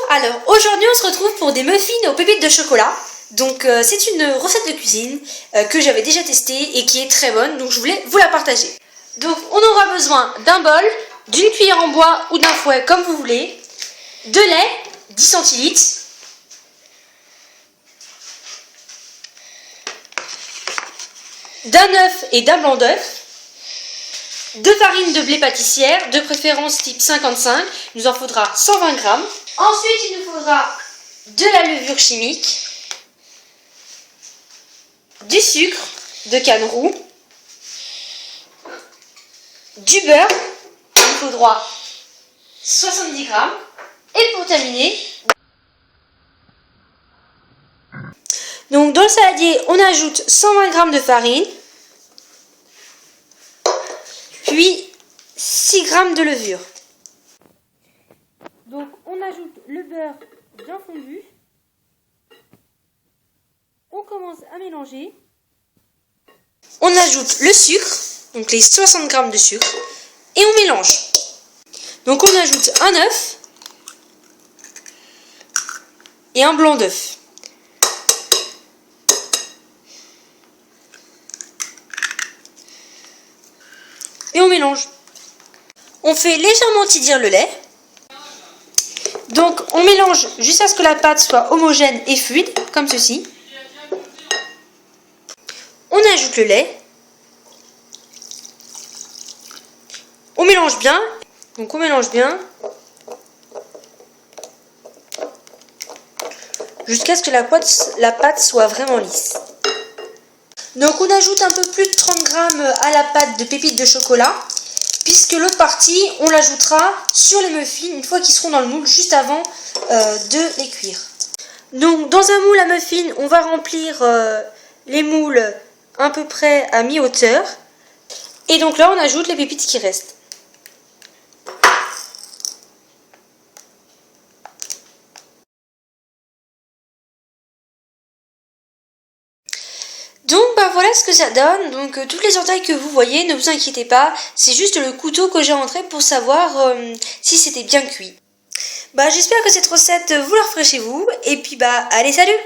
Alors aujourd'hui on se retrouve pour des muffins aux pépites de chocolat. Donc c'est une recette de cuisine que j'avais déjà testée et qui est très bonne, donc je voulais vous la partager. Donc on aura besoin d'un bol, d'une cuillère en bois ou d'un fouet comme vous voulez, de lait, 10 centilitres, d'un œuf et d'un blanc d'œuf, de farine de blé pâtissière, de préférence type 55, il nous en faudra 120 grammes. Ensuite, il nous faudra de la levure chimique, du sucre de canne roux, du beurre, il nous faudra 70 grammes. Et pour terminer, donc dans le saladier, on ajoute 120 grammes de farine, puis 6 grammes de levure. Donc on ajoute le beurre bien fondu, on commence à mélanger, on ajoute le sucre, donc les 60 grammes de sucre, et on mélange. Donc on ajoute un œuf et un blanc d'œuf. Et on mélange. On fait légèrement tiédir le lait. Donc on mélange jusqu'à ce que la pâte soit homogène et fluide, comme ceci. On ajoute le lait. On mélange bien. Donc on mélange bien. Jusqu'à ce que la pâte soit vraiment lisse. Donc on ajoute un peu plus de 30 grammes à la pâte de pépites de chocolat, puisque l'autre partie, on l'ajoutera sur les muffins une fois qu'ils seront dans le moule, juste avant de les cuire. Donc dans un moule à muffins, on va remplir les moules à peu près à mi-hauteur. Et donc là, on ajoute les pépites qui restent. Donc voilà ce que ça donne. Donc toutes les entailles que vous voyez, ne vous inquiétez pas, c'est juste le couteau que j'ai rentré pour savoir si c'était bien cuit. J'espère que cette recette vous la referez chez vous, et puis allez, salut!